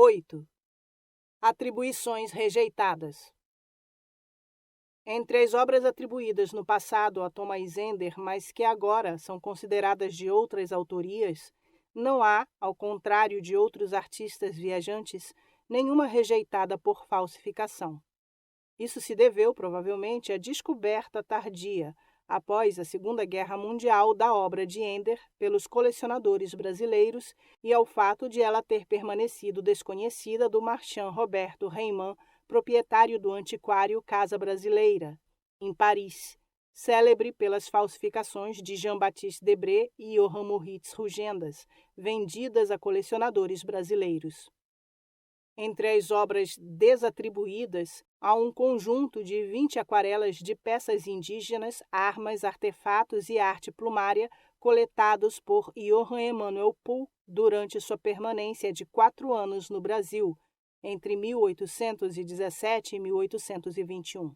8. Atribuições rejeitadas. Entre as obras atribuídas no passado a Thomas Ender, mas que agora são consideradas de outras autorias, não há, ao contrário de outros artistas viajantes, nenhuma rejeitada por falsificação. Isso se deveu, provavelmente, à descoberta tardia, após a Segunda Guerra Mundial, da obra de Ender pelos colecionadores brasileiros e ao fato de ela ter permanecido desconhecida do marchand Roberto Reimann, proprietário do antiquário Casa Brasileira, em Paris, célebre pelas falsificações de Jean-Baptiste Debré e Johann Moritz Rugendas, vendidas a colecionadores brasileiros. Entre as obras desatribuídas, há um conjunto de 20 aquarelas de peças indígenas, armas, artefatos e arte plumária coletados por Johann Emanuel Pohl durante sua permanência de 4 anos no Brasil, entre 1817 e 1821.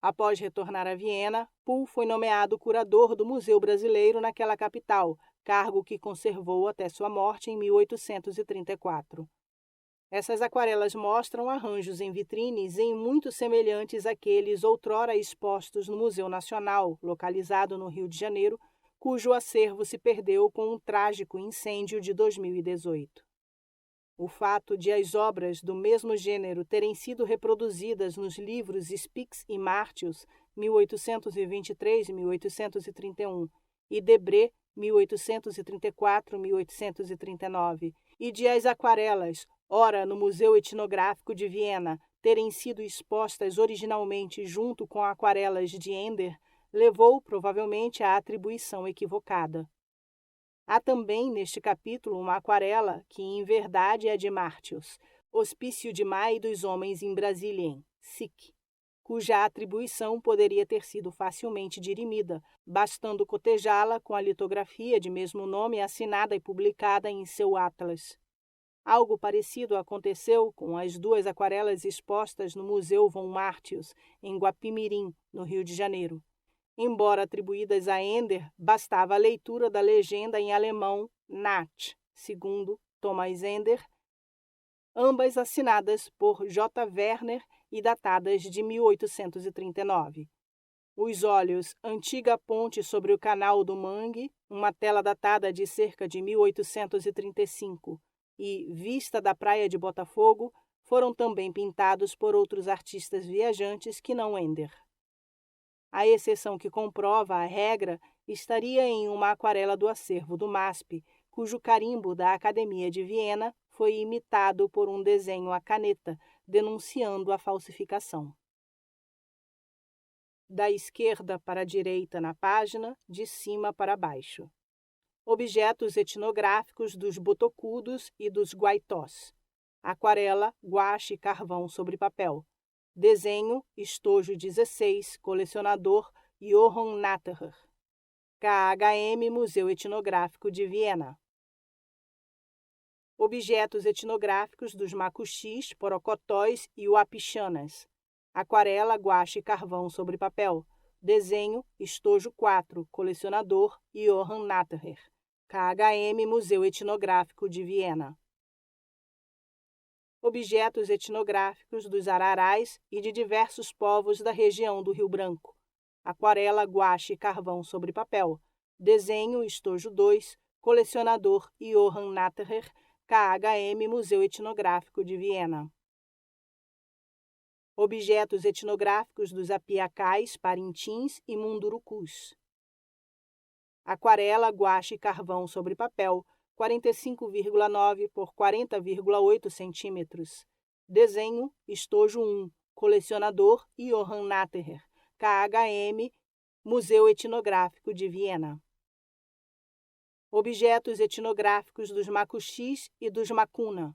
Após retornar a Viena, Pohl foi nomeado curador do Museu Brasileiro naquela capital, cargo que conservou até sua morte em 1834. Essas aquarelas mostram arranjos em vitrines muito semelhantes àqueles outrora expostos no Museu Nacional, localizado no Rio de Janeiro, cujo acervo se perdeu com um trágico incêndio de 2018. O fato de as obras do mesmo gênero terem sido reproduzidas nos livros Spix e Martius, 1823 e 1831, e Debré, 1834-1839, e de as aquarelas, ora no Museu Etnográfico de Viena, terem sido expostas originalmente junto com aquarelas de Ender, levou provavelmente à atribuição equivocada. Há também neste capítulo uma aquarela que, em verdade, é de Martius, Hospício de Mai dos Homens em Brasilien, SIC, cuja atribuição poderia ter sido facilmente dirimida, bastando cotejá-la com a litografia de mesmo nome assinada e publicada em seu Atlas. Algo parecido aconteceu com as 2 aquarelas expostas no Museu von Martius, em Guapimirim, no Rio de Janeiro. Embora atribuídas a Ender, bastava a leitura da legenda em alemão Nach, segundo Thomas Ender, ambas assinadas por J. Werner e datadas de 1839. Os olhos Antiga Ponte sobre o Canal do Mangue, uma tela datada de cerca de 1835, e Vista da Praia de Botafogo, foram também pintados por outros artistas viajantes que não Ender. A exceção que comprova a regra estaria em uma aquarela do acervo do MASP, cujo carimbo da Academia de Viena foi imitado por um desenho à caneta, denunciando a falsificação. Da esquerda para a direita na página, de cima para baixo. Objetos etnográficos dos botocudos e dos guaitós. Aquarela, guache e carvão sobre papel. Desenho, estojo 16, colecionador Johann Natterer. KHM, Museu Etnográfico de Viena. Objetos etnográficos dos macuxis, porocotóis e uapichanas. Aquarela, guache e carvão sobre papel. Desenho, estojo 4, colecionador Johann Natterer. KHM, Museu Etnográfico de Viena. Objetos etnográficos dos Ararais e de diversos povos da região do Rio Branco. Aquarela, guache e carvão sobre papel. Desenho, estojo 2, colecionador Johann Natterer, KHM, Museu Etnográfico de Viena. Objetos etnográficos dos Apiacais, Parintins e Mundurucus. Aquarela, guache e carvão sobre papel, 45,9 por 40,8 centímetros. Desenho, estojo 1, colecionador Johann Natterer, KHM, Museu Etnográfico de Viena. Objetos etnográficos dos macuxis e dos macuna.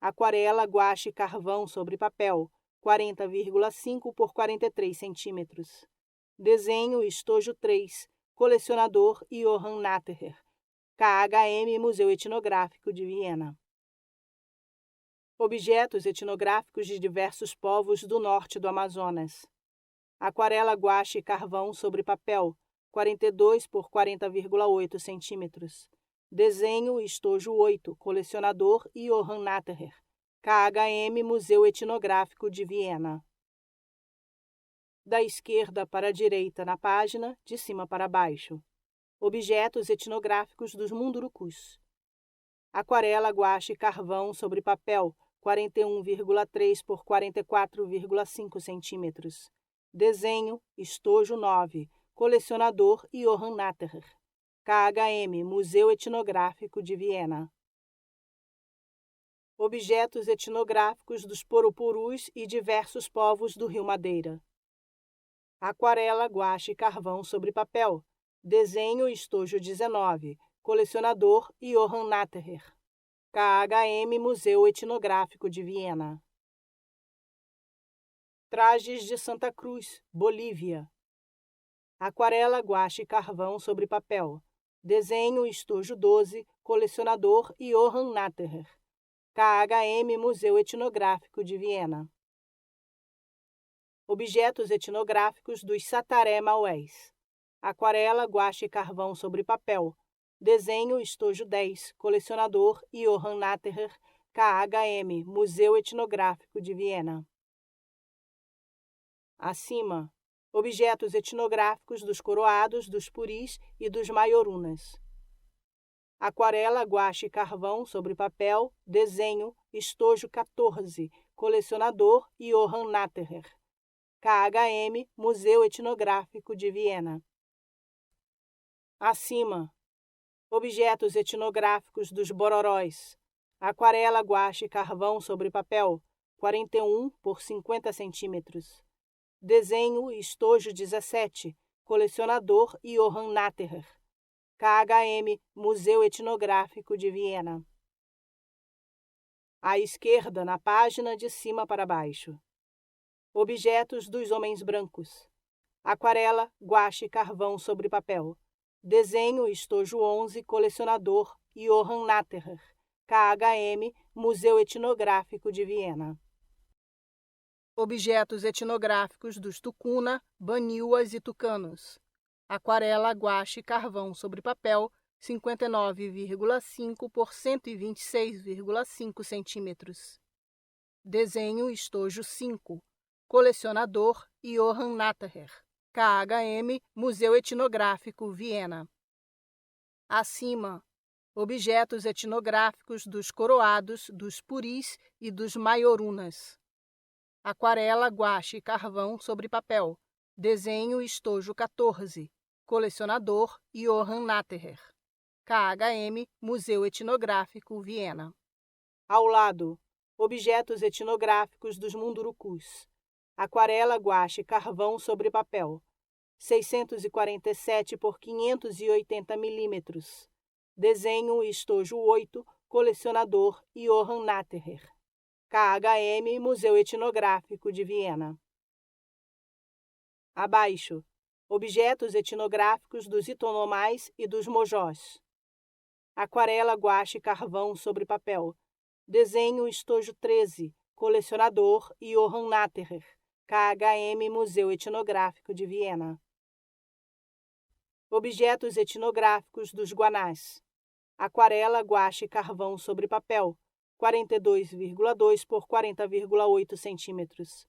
Aquarela, guache e carvão sobre papel, 40,5 por 43 centímetros. Desenho, estojo 3, colecionador Johann Natterer, KHM, Museu Etnográfico de Viena. Objetos etnográficos de diversos povos do norte do Amazonas. Aquarela, guache e carvão sobre papel, 42 por 40,8 centímetros. Desenho estojo 8, colecionador Johann Natterer, KHM, Museu Etnográfico de Viena. Da esquerda para a direita na página, de cima para baixo. Objetos etnográficos dos Mundurucus. Aquarela, guache e carvão sobre papel, 41,3 por 44,5 centímetros. Desenho, estojo 9, colecionador Johann Natterer, KHM, Museu Etnográfico de Viena. Objetos etnográficos dos Poropurus e diversos povos do Rio Madeira. Aquarela, guache e carvão sobre papel. Desenho, estojo 19, colecionador Johann Natterer, KHM, Museu Etnográfico de Viena. Trajes de Santa Cruz, Bolívia. Aquarela, guache e carvão sobre papel. Desenho, estojo 12, colecionador Johann Natterer, KHM, Museu Etnográfico de Viena. Objetos etnográficos dos Sataré Maués. Aquarela, guache e carvão sobre papel. Desenho, estojo 10, colecionador Johann Natterer, KHM, Museu Etnográfico de Viena. Acima, objetos etnográficos dos Coroados, dos Puris e dos Maiorunas. Aquarela, guache e carvão sobre papel. Desenho, estojo 14, colecionador Johann Natterer, KHM, Museu Etnográfico de Viena. Acima, objetos etnográficos dos Bororóis. Aquarela, guache e carvão sobre papel, 41 por 50 centímetros. Desenho, estojo 17, colecionador Johann Natterer, KHM, Museu Etnográfico de Viena. À esquerda, na página, de cima para baixo. Objetos dos homens brancos. Aquarela, guache e carvão sobre papel. Desenho, estojo 11, colecionador Johann Natterer, KHM, Museu Etnográfico de Viena. Objetos etnográficos dos Tucuna, Baniuas e Tucanos. Aquarela, guache e carvão sobre papel, 59,5 por 126,5 centímetros. Desenho, estojo 5, colecionador Johann Natterer, KHM, Museu Etnográfico, Viena. Acima, objetos etnográficos dos Coroados, dos Puris e dos Maiorunas. Aquarela, guache e carvão sobre papel. Desenho, estojo 14, colecionador Johann Natterer, KHM, Museu Etnográfico, Viena. Ao lado, objetos etnográficos dos Mundurucus. Aquarela, guache e carvão sobre papel, 647 por 580 milímetros. Desenho, estojo 8, colecionador Johann Natterer, KHM, Museu Etnográfico de Viena. Abaixo, objetos etnográficos dos Itonomais e dos Mojós. Aquarela, guache e carvão sobre papel. Desenho, estojo 13, colecionador Johann Natterer, KHM, Museu Etnográfico de Viena. Objetos etnográficos dos Guanás. Aquarela, guache e carvão sobre papel, 42,2 por 40,8 centímetros.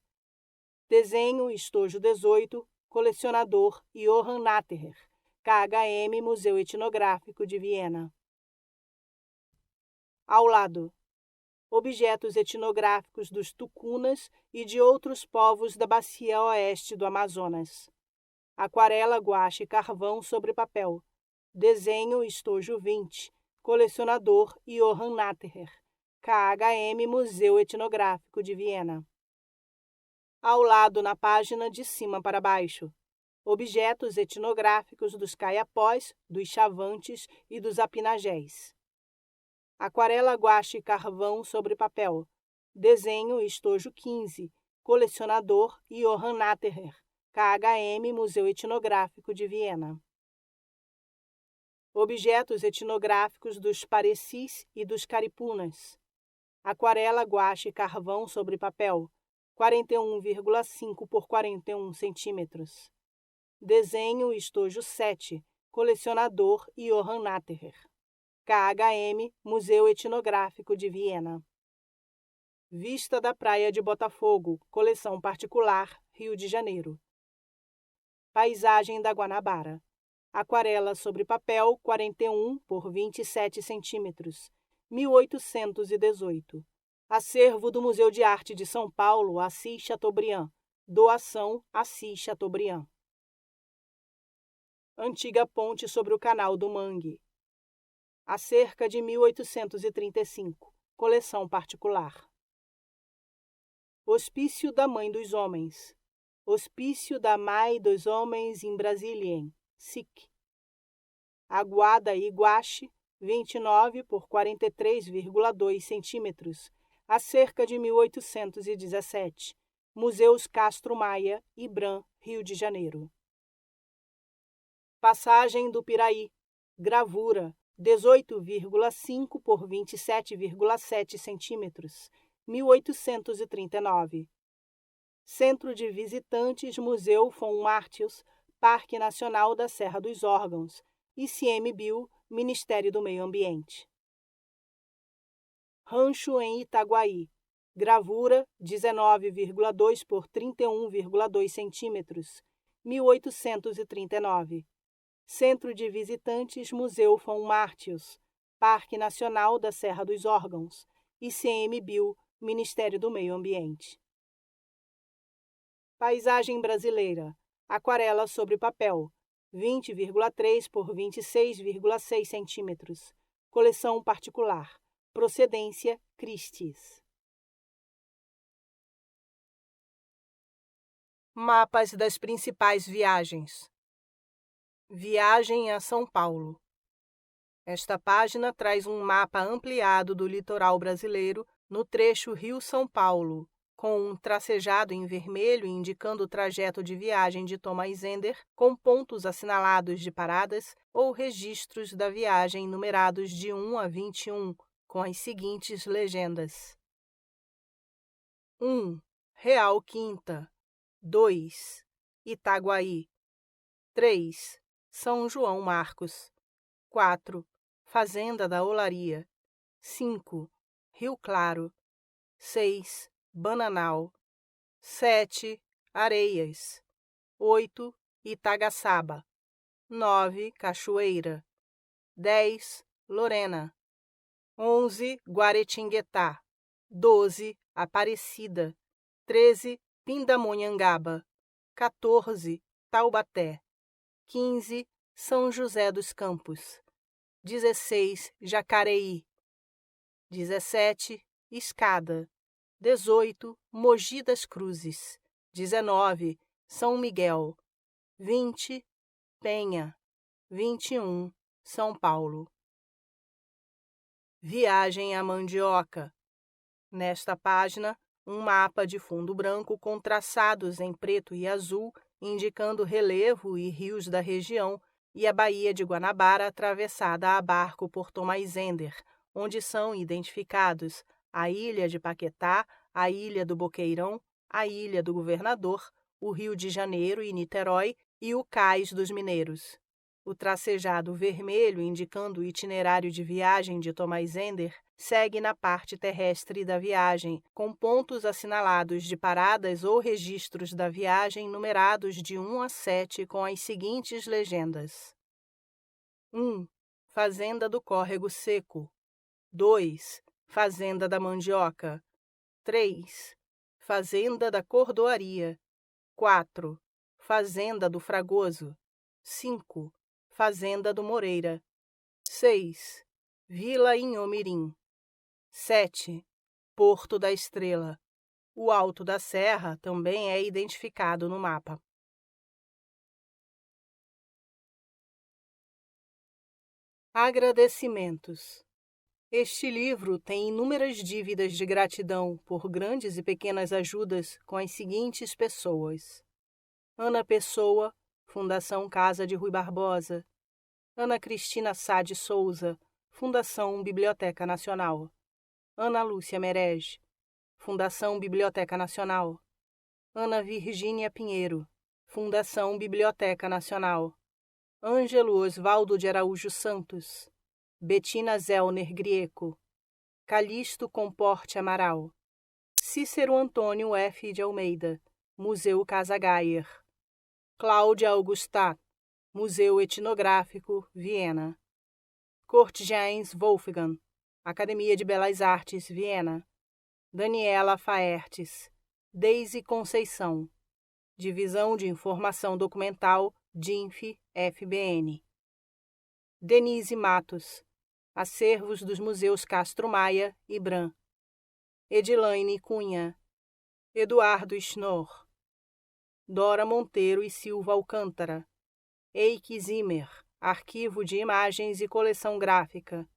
Desenho, estojo 18, colecionador Johann Natterer, KHM, Museu Etnográfico de Viena. Ao lado, objetos etnográficos dos Tucunas e de outros povos da bacia oeste do Amazonas. Aquarela, guache e carvão sobre papel. Desenho, estojo 20, colecionador Johann Natterer, KHM, Museu Etnográfico de Viena. Ao lado, na página, de cima para baixo, objetos etnográficos dos Caiapós, dos Chavantes e dos Apinagés. Aquarela, guache e carvão sobre papel. Desenho, estojo 15, colecionador Johann Natterer, KHM, Museu Etnográfico de Viena. Objetos etnográficos dos Parecis e dos Caripunas. Aquarela, guache e carvão sobre papel, 41,5 por 41 centímetros. Desenho, estojo 7, colecionador Johann Natterer, KHM, Museu Etnográfico de Viena. Vista da Praia de Botafogo, coleção particular, Rio de Janeiro. Paisagem da Guanabara. Aquarela sobre papel, 41 por 27 centímetros, 1818. Acervo do Museu de Arte de São Paulo, Assis Chateaubriand. Doação Assis Chateaubriand. Antiga ponte sobre o Canal do Mangue. Há cerca de 1835. Coleção particular. Hospício da Mãe dos Homens. Hospício da Mãe dos Homens em Brasilien. SIC. Aguada Iguache, 29 por 43,2 centímetros, há cerca de 1817. Museus Castro Maia, Ibram, Rio de Janeiro. Passagem do Piraí. Gravura, 18,5 por 27,7 centímetros, 1839. Centro de Visitantes Museu von Martius, Parque Nacional da Serra dos Órgãos, ICMBio, Ministério do Meio Ambiente. Rancho em Itaguaí. Gravura, 19,2 por 31,2 centímetros, 1839. Centro de Visitantes Museu von Martius, Parque Nacional da Serra dos Órgãos, ICMBio, Ministério do Meio Ambiente. Paisagem brasileira. Aquarela sobre papel, 20,3 por 26,6 centímetros. Coleção particular. Procedência Christie's. Mapas das principais viagens. Viagem a São Paulo. Esta página traz um mapa ampliado do litoral brasileiro no trecho Rio-São Paulo, com um tracejado em vermelho indicando o trajeto de viagem de Thomas Ender, com pontos assinalados de paradas ou registros da viagem numerados de 1 a 21, com as seguintes legendas: 1. Real Quinta. 2. Itaguaí. 3. São João Marcos. 4. Fazenda da Olaria. 5. Rio Claro. 6. Bananal. 7. Areias. 8. Itagaçaba. 9. Cachoeira. 10. Lorena. 11. Guaratinguetá. 12. Aparecida. 13. Pindamonhangaba. 14. Taubaté. 15. São José dos Campos. 16. Jacareí. 17. Escada. 18. Mogi das Cruzes. 19. São Miguel. 20. Penha. 21. São Paulo. Viagem à Mandioca. Nesta página, um mapa de fundo branco com traçados em preto e azul, indicando relevo e rios da região, e a Baía de Guanabara atravessada a barco por Thomas Ender, onde são identificados a Ilha de Paquetá, a Ilha do Boqueirão, a Ilha do Governador, o Rio de Janeiro e Niterói e o Cais dos Mineiros. O tracejado vermelho, indicando o itinerário de viagem de Thomas Ender, segue na parte terrestre da viagem, com pontos assinalados de paradas ou registros da viagem numerados de 1 a 7 com as seguintes legendas: 1. Fazenda do Córrego Seco. 2. Fazenda da Mandioca. 3. Fazenda da Cordoaria. 4. Fazenda do Fragoso. 5. Fazenda do Moreira. 6. Vila Inhomirim. 7. Porto da Estrela. O Alto da Serra também é identificado no mapa. Agradecimentos. Este livro tem inúmeras dívidas de gratidão por grandes e pequenas ajudas com as seguintes pessoas: Ana Pessoa, Fundação Casa de Rui Barbosa; Ana Cristina Sá de Souza, Fundação Biblioteca Nacional; Ana Lúcia Merege, Fundação Biblioteca Nacional; Ana Virgínia Pinheiro, Fundação Biblioteca Nacional; Ângelo Osvaldo de Araújo Santos, Bettina Zellner Grieco, Calixto Comporte Amaral, Cícero Antônio F. de Almeida, Museu Casa Gayer, Cláudia Augustat, Museu Etnográfico, Viena, Courtjains Wolfgang, Academia de Belas Artes, Viena, Daniela Faertes, Deise Conceição, Divisão de Informação Documental, DINF, FBN, Denise Matos, Acervos dos Museus Castro Maia e Bram, Edilaine Cunha, Eduardo Schnorr, Dora Monteiro e Silva Alcântara, Eike Zimmer, Arquivo de Imagens e Coleção Gráfica,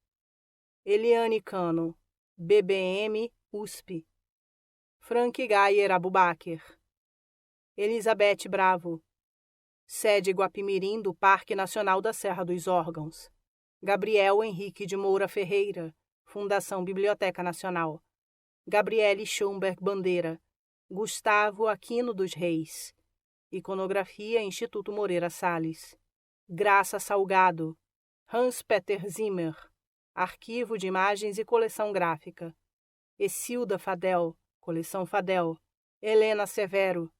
Eliane Cano, BBM, USP, Frank Gayer Abubaker, Elizabeth Bravo, sede Guapimirim do Parque Nacional da Serra dos Órgãos, Gabriel Henrique de Moura Ferreira, Fundação Biblioteca Nacional, Gabriele Schomberg Bandeira, Gustavo Aquino dos Reis, Iconografia Instituto Moreira Salles, Graça Salgado, Hans-Peter Zimmer, Arquivo de Imagens e Coleção Gráfica, Essilda Fadel, Coleção Fadel, Helena Severo,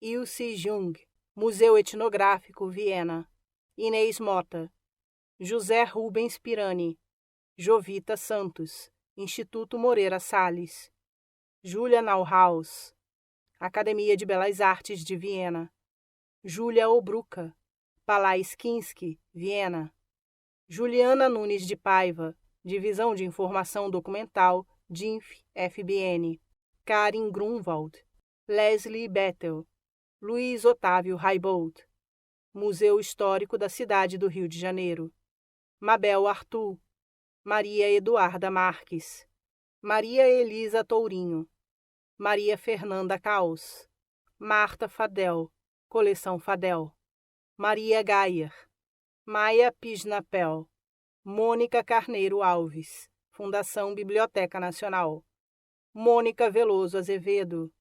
Ilse Jung, Museu Etnográfico, Viena, Inês Mota, José Rubens Pirani, Jovita Santos, Instituto Moreira Salles, Júlia Nauhaus, Academia de Belas Artes de Viena, Júlia Obruca, Palais Kinski, Viena, Juliana Nunes de Paiva, Divisão de Informação Documental, DINF, FBN, Karin Grunwald, Leslie Bettel, Luiz Otávio Raibold, Museu Histórico da Cidade do Rio de Janeiro, Mabel Arthur, Maria Eduarda Marques, Maria Elisa Tourinho, Maria Fernanda Caos, Marta Fadel, Coleção Fadel, Maria Gayer, Maia Pisnapel, Mônica Carneiro Alves, Fundação Biblioteca Nacional, Mônica Veloso Azevedo,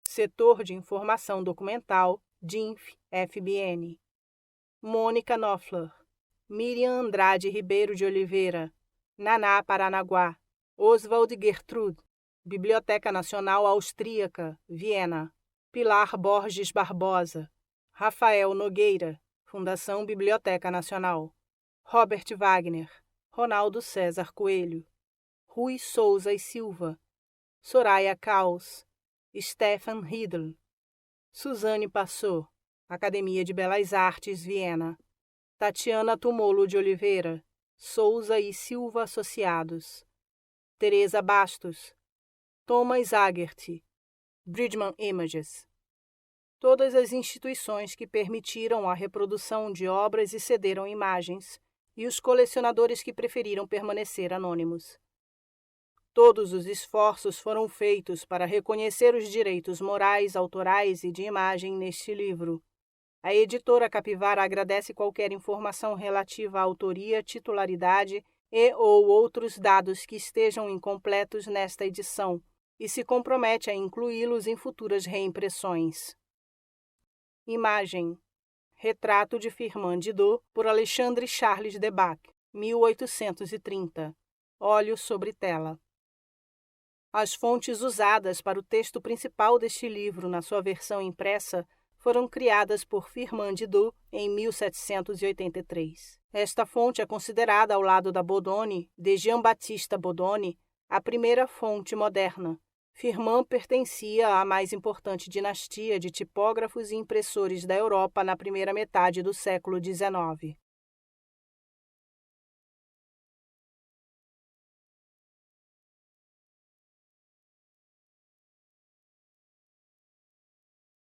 Setor de Informação Documental, DINF, FBN, Mônica Knopfler, Miriam Andrade Ribeiro de Oliveira, Naná Paranaguá, Oswald Gertrude, Biblioteca Nacional Austríaca, Viena, Pilar Borges Barbosa, Rafael Nogueira, Fundação Biblioteca Nacional, Robert Wagner, Ronaldo César Coelho, Rui Souza e Silva, Soraya Caos, Stefan Riedl, Suzane Passot, Academia de Belas Artes, Viena, Tatiana Tumolo de Oliveira, Souza e Silva Associados, Teresa Bastos, Thomas Agert, Bridgman Images. Todas as instituições que permitiram a reprodução de obras e cederam imagens, e os colecionadores que preferiram permanecer anônimos. Todos os esforços foram feitos para reconhecer os direitos morais, autorais e de imagem neste livro. A editora Capivara agradece qualquer informação relativa à autoria, titularidade e ou outros dados que estejam incompletos nesta edição e se compromete a incluí-los em futuras reimpressões. Imagem: Retrato de Firmin Didot, por Alexandre Charles Debac, 1830. Óleo sobre tela. As fontes usadas para o texto principal deste livro na sua versão impressa foram criadas por Firmin Didot em 1783. Esta fonte é considerada, ao lado da Bodoni, de Jean-Baptiste Bodoni, a primeira fonte moderna. Firmin pertencia à mais importante dinastia de tipógrafos e impressores da Europa na primeira metade do século XIX.